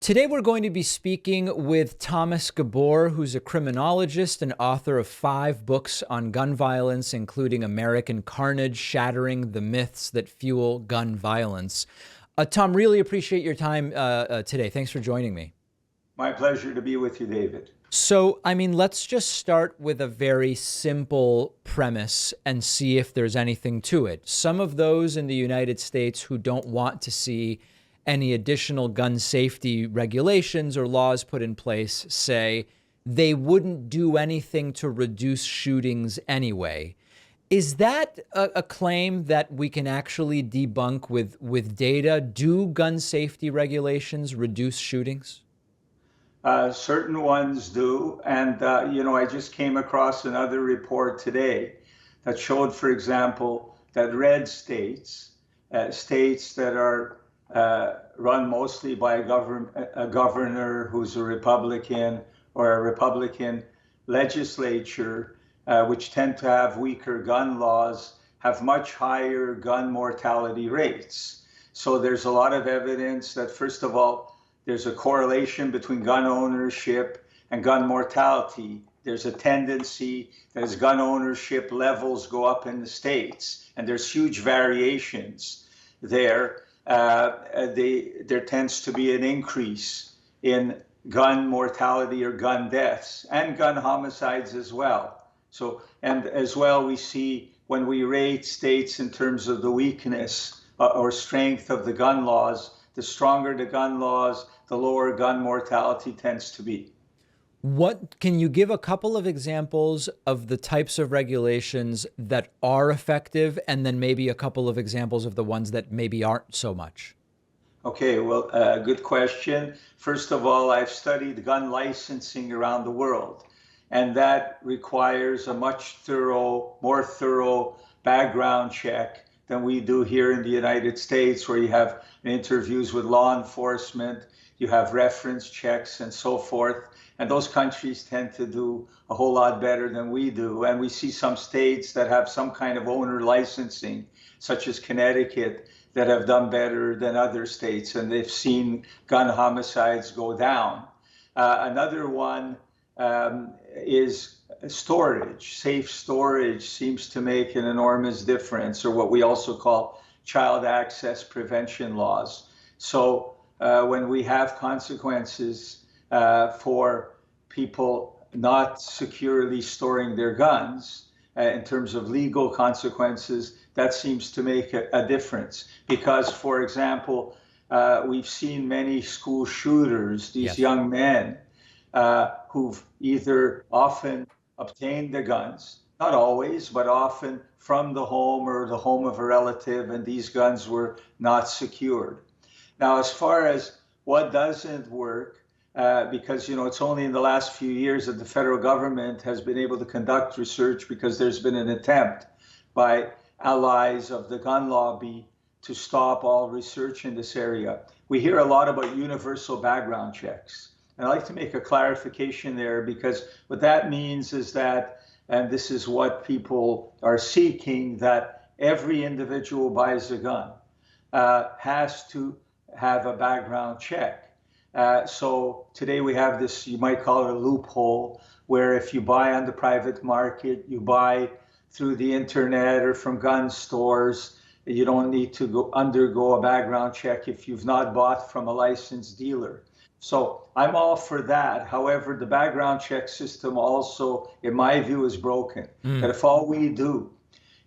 Today, we're going to be speaking with Thomas Gabor, who's a criminologist and author of 5 books on gun violence, including American Carnage, Shattering the Myths That Fuel Gun Violence. Tom, really appreciate your time today. Thanks for joining me. My pleasure to be with you, David. So, let's just start with a very simple premise and see if there's anything to it. Some of those in the United States who don't want to see any additional gun safety regulations or laws put in place say they wouldn't do anything to reduce shootings anyway. Is that a claim that we can actually debunk with data? Do gun safety regulations reduce shootings? Certain ones do. And, I just came across another report today that showed, for example, that red states, states that are run mostly by a governor who's a Republican or a Republican legislature, which tend to have weaker gun laws, have much higher gun mortality rates. So there's a lot of evidence that, first of all, there's a correlation between gun ownership and gun mortality. There's a tendency that as gun ownership levels go up in the states, and there's huge variations there, there tends to be an increase in gun mortality or gun deaths and gun homicides as well. So, and as well, we see when we rate states in terms of the weakness or strength of the gun laws, the stronger the gun laws, the lower gun mortality tends to be. What can you give a couple of examples of the types of regulations that are effective, and then maybe a couple of examples of the ones that maybe aren't so much? Okay, well, good question. First of all, I've studied gun licensing around the world, and that requires a much more thorough background check than we do here in the United States, where you have interviews with law enforcement, you have reference checks and so forth. And those countries tend to do a whole lot better than we do. And we see some states that have some kind of owner licensing, such as Connecticut, that have done better than other states, and they've seen gun homicides go down. Another one is storage. Safe storage seems to make an enormous difference, or what we also call child access prevention laws. So when we have consequences for people not securely storing their guns, in terms of legal consequences, that seems to make a difference. Because, for example, we've seen many school shooters, these young men, who've either often obtained the guns, not always, but often from the home or the home of a relative, and these guns were not secured. Now, as far as what doesn't work, because it's only in the last few years that the federal government has been able to conduct research, because there's been an attempt by allies of the gun lobby to stop all research in this area. We hear a lot about universal background checks. And I'd like to make a clarification there, because what that means is that, and this is what people are seeking, that every individual who buys a gun has to have a background check. So today we have this, you might call it a loophole, where if you buy on the private market, you buy through the internet or from gun stores, you don't need to undergo a background check if you've not bought from a licensed dealer. So I'm all for that. However, the background check system also, in my view, is broken. That if all we do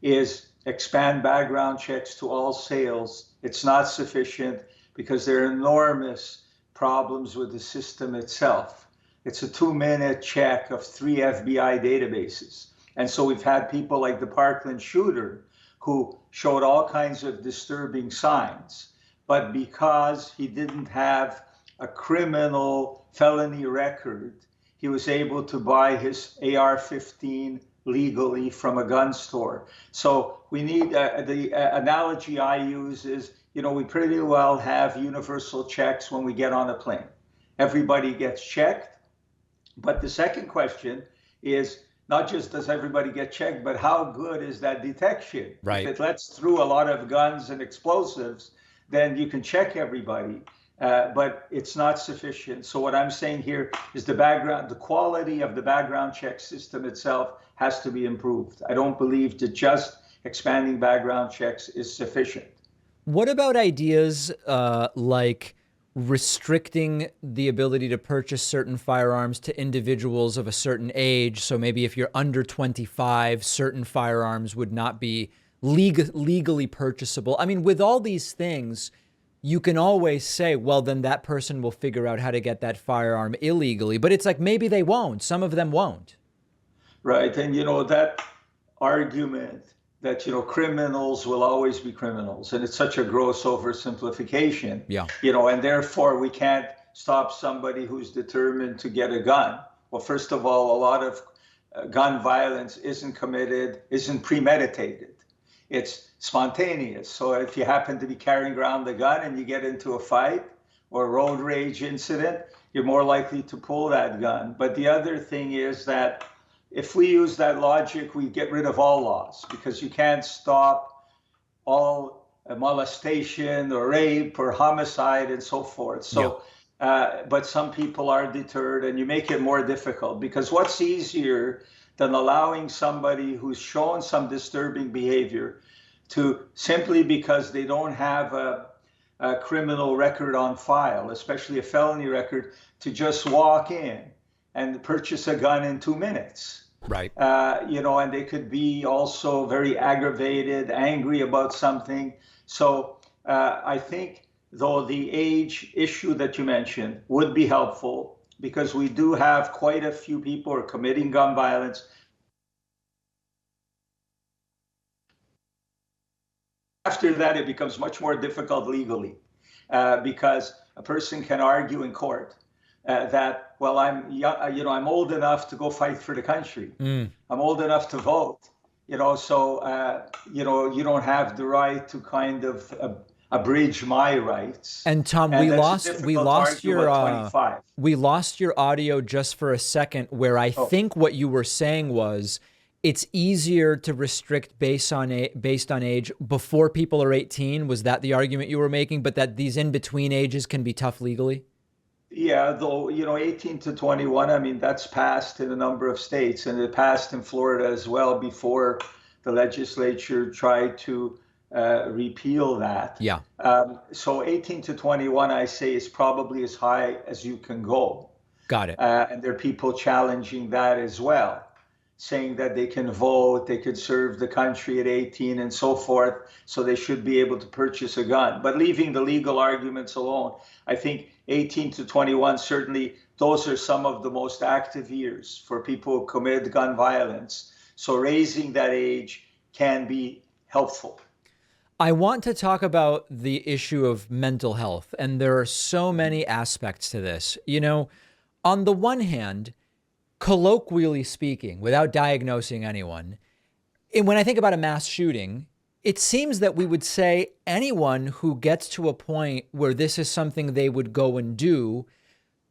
is expand background checks to all sales, it's not sufficient, because there are enormous problems with the system itself. It's a 2-minute check of 3 FBI databases. And so we've had people like the Parkland shooter who showed all kinds of disturbing signs, but because he didn't have a criminal felony record, he was able to buy his AR-15 legally from a gun store. So we need, the analogy I use is, we pretty well have universal checks when we get on a plane. Everybody gets checked. But the second question is not just does everybody get checked, but how good is that detection? Right. If it lets through a lot of guns and explosives, then you can check everybody. but it's not sufficient. So what I'm saying here is the quality of the background check system itself has to be improved. I don't believe that just expanding background checks is sufficient. What about ideas like restricting the ability to purchase certain firearms to individuals of a certain age? So maybe if you're under 25, certain firearms would not be legally purchasable. I mean, with all these things, you can always say, well, then that person will figure out how to get that firearm illegally. But it's like maybe they won't. Some of them won't. Right. And that argument that criminals will always be criminals, and it's such a gross oversimplification. Yeah. And therefore we can't stop somebody who's determined to get a gun. Well, first of all, a lot of gun violence isn't premeditated. It's spontaneous. So if you happen to be carrying around the gun and you get into a fight or a road rage incident, you're more likely to pull that gun. But the other thing is that if we use that logic, we get rid of all laws, because you can't stop all molestation or rape or homicide and so forth. So, but some people are deterred, and you make it more difficult, because what's easier than allowing somebody who's shown some disturbing behavior to, simply because they don't have a criminal record on file, especially a felony record, to just walk in and purchase a gun in 2 minutes. Right. And they could be also very aggravated, angry about something. So I think, though, the age issue that you mentioned would be helpful, because we do have quite a few people who are committing gun violence. After that, it becomes much more difficult legally, because a person can argue in court that, well, I'm young, I'm old enough to go fight for the country. I'm old enough to vote. So you don't have the right to kind of abridge my rights. And Tom, we lost your audio just for a second, where I think what you were saying was it's easier to restrict based on age before people are 18. Was that the argument you were making? But that these in between ages can be tough legally? Yeah, though, 18 to 21, I mean, that's passed in a number of states, and it passed in Florida as well before the legislature tried to repeal that. Yeah. So 18 to 21, I say, is probably as high as you can go. Got it. And there are people challenging that as well, saying that they can vote, they could serve the country at 18 and so forth, so they should be able to purchase a gun. But leaving the legal arguments alone, I think 18 to 21, certainly those are some of the most active years for people who commit gun violence. So raising that age can be helpful. I want to talk about the issue of mental health, and there are so many aspects to this. On the one hand, colloquially speaking, without diagnosing anyone, when I think about a mass shooting, it seems that we would say anyone who gets to a point where this is something they would go and do,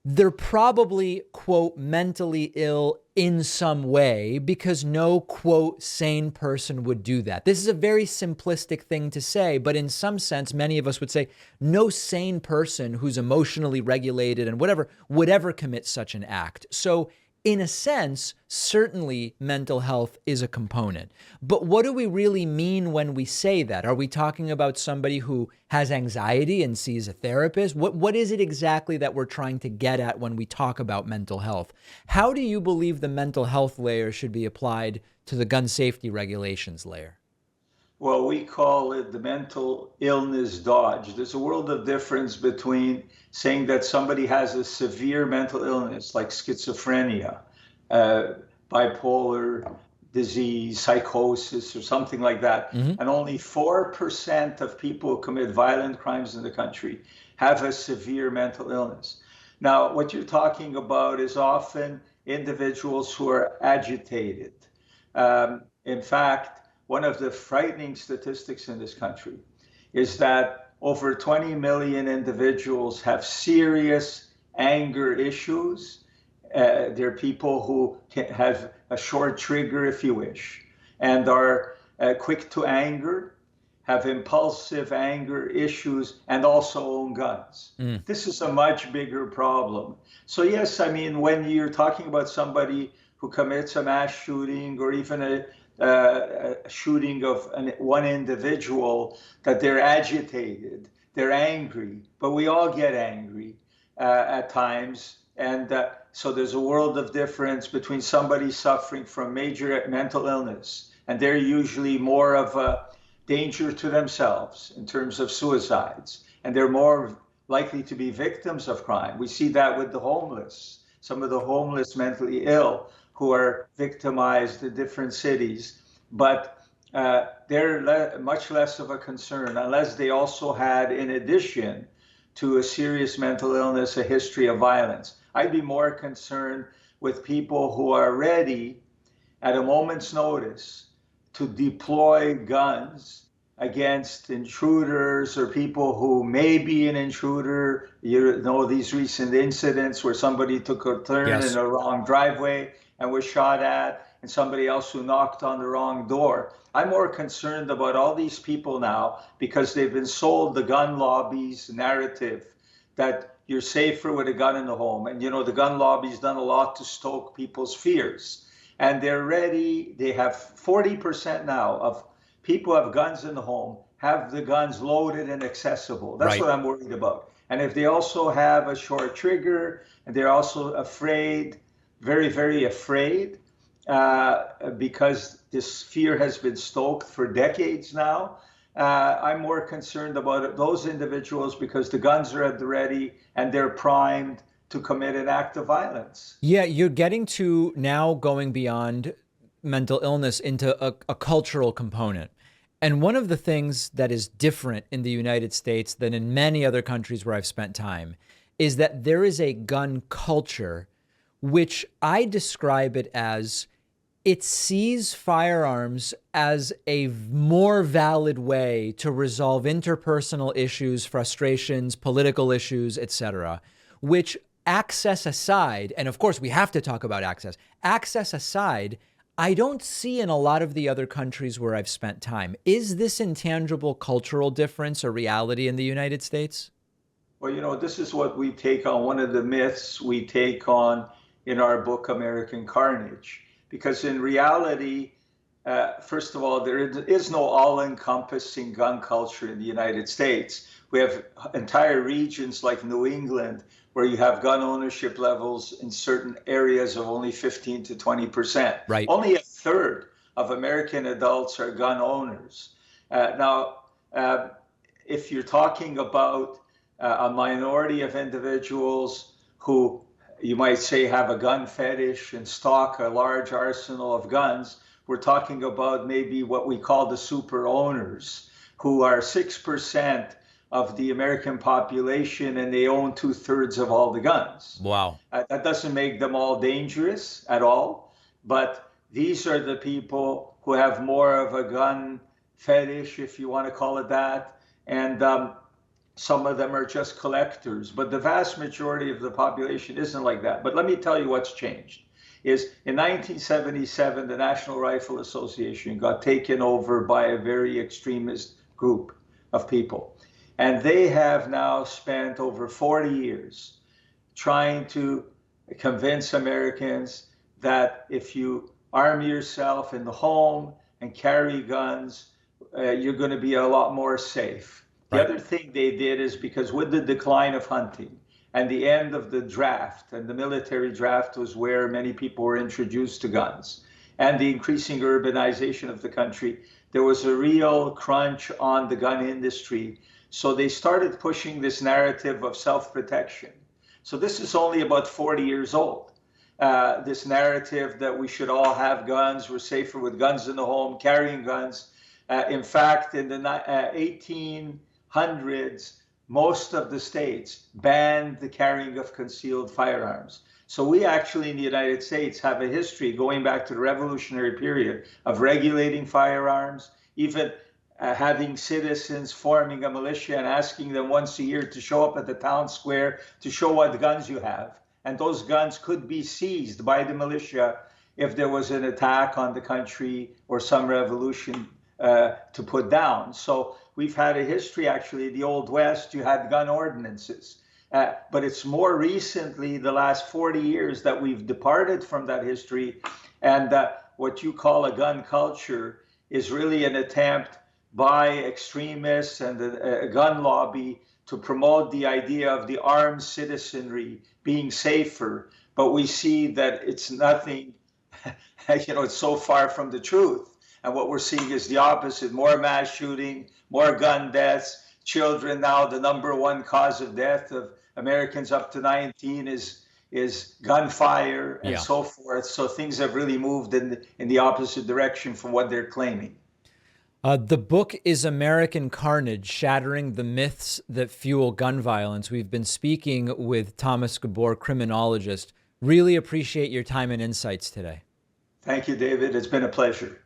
they're probably, quote, mentally ill in some way, because no, quote, sane person would do that. This is a very simplistic thing to say, but in some sense, many of us would say no sane person who's emotionally regulated and whatever would ever commit such an act. So in a sense, certainly mental health is a component. But what do we really mean when we say that? Are we talking about somebody who has anxiety and sees a therapist? What is it exactly that we're trying to get at when we talk about mental health? How do you believe the mental health layer should be applied to the gun safety regulations layer? Well, we call it the mental illness dodge. There's a world of difference between saying that somebody has a severe mental illness like schizophrenia, bipolar disease, psychosis, or something like that. And only 4% of people who commit violent crimes in the country have a severe mental illness. Now, what you're talking about is often individuals who are agitated. In fact, one of the frightening statistics in this country is that over 20 million individuals have serious anger issues. There are people who have a short trigger, if you wish, and are quick to anger. have impulsive anger issues, and also own guns. Mm. This is a much bigger problem. So, yes, I mean, when you're talking about somebody who commits a mass shooting or even a shooting of one individual, that they're agitated, they're angry, but we all get angry at times. And so there's a world of difference between somebody suffering from major mental illness, and they're usually more of a danger to themselves in terms of suicides, and they're more likely to be victims of crime. We see that with the homeless, some of the homeless mentally ill who are victimized in different cities, but they're much less of a concern unless they also had, in addition to a serious mental illness, a history of violence. I'd be more concerned with people who are ready at a moment's notice to deploy guns against intruders or people who may be an intruder. You know, these recent incidents where somebody took a turn in Yes. a wrong driveway and was shot at, and somebody else who knocked on the wrong door. I'm more concerned about all these people now because they've been sold the gun lobby's narrative that you're safer with a gun in the home. And, you know, the gun lobby's done a lot to stoke people's fears. And they're ready. They have 40% now of people who have guns in the home have the guns loaded and accessible. That's Right. what I'm worried about. And if they also have a short trigger and they're also afraid, very, very afraid, because this fear has been stoked for decades now, I'm more concerned about those individuals because the guns are at the ready and they're primed to commit an act of violence. Yeah, you're getting to now going beyond mental illness into a cultural component. And one of the things that is different in the United States than in many other countries where I've spent time is that there is a gun culture, which I describe it as it sees firearms as a more valid way to resolve interpersonal issues, frustrations, political issues, etc., which access aside, and of course we have to talk about access aside, I don't see in a lot of the other countries where I've spent time. Is this intangible cultural difference a reality in the United States? Well, you know, this is what we take on, one of the myths we take on in our book, American Carnage. Because in reality, first of all, there is no all-encompassing gun culture in the United States. We have entire regions like New England where you have gun ownership levels in certain areas of only 15 to 20%. Right. Only a third of American adults are gun owners. Now, if you're talking about a minority of individuals who you might say have a gun fetish and stock a large arsenal of guns, we're talking about maybe what we call the super owners, who are 6% of the American population and they own 2/3 of all the guns. Wow. That doesn't make them all dangerous at all, but these are the people who have more of a gun fetish, if you want to call it that, and some of them are just collectors, but the vast majority of the population isn't like that. But let me tell you what's changed. Is in 1977, the National Rifle Association got taken over by a very extremist group of people. And they have now spent over 40 years trying to convince Americans that if you arm yourself in the home and carry guns, you're going to be a lot more safe. The Right. other thing they did is because with the decline of hunting and the end of the draft, and the military draft was where many people were introduced to guns, and the increasing urbanization of the country, there was a real crunch on the gun industry. So they started pushing this narrative of self-protection. So this is only about 40 years old. This narrative that we should all have guns, we're safer with guns in the home, carrying guns. In fact, in the 1800s, most of the states banned the carrying of concealed firearms. So we actually in the United States have a history going back to the Revolutionary period of regulating firearms, even having citizens forming a militia and asking them once a year to show up at the town square to show what guns you have. And those guns could be seized by the militia if there was an attack on the country or some revolution to put down. So we've had a history, actually, the Old West, you had gun ordinances. But it's more recently, the last 40 years, that we've departed from that history. And what you call a gun culture is really an attempt by extremists and a gun lobby to promote the idea of the armed citizenry being safer. But we see that it's nothing, it's so far from the truth. And what we're seeing is the opposite: more mass shooting, more gun deaths. Children now, the number one cause of death of Americans up to 19 is gunfire and so forth. So things have really moved in the opposite direction from what they're claiming. The book is American Carnage, Shattering the Myths That Fuel Gun Violence. We've been speaking with Thomas Gabor, criminologist. Really appreciate your time and insights today. Thank you, David. It's been a pleasure.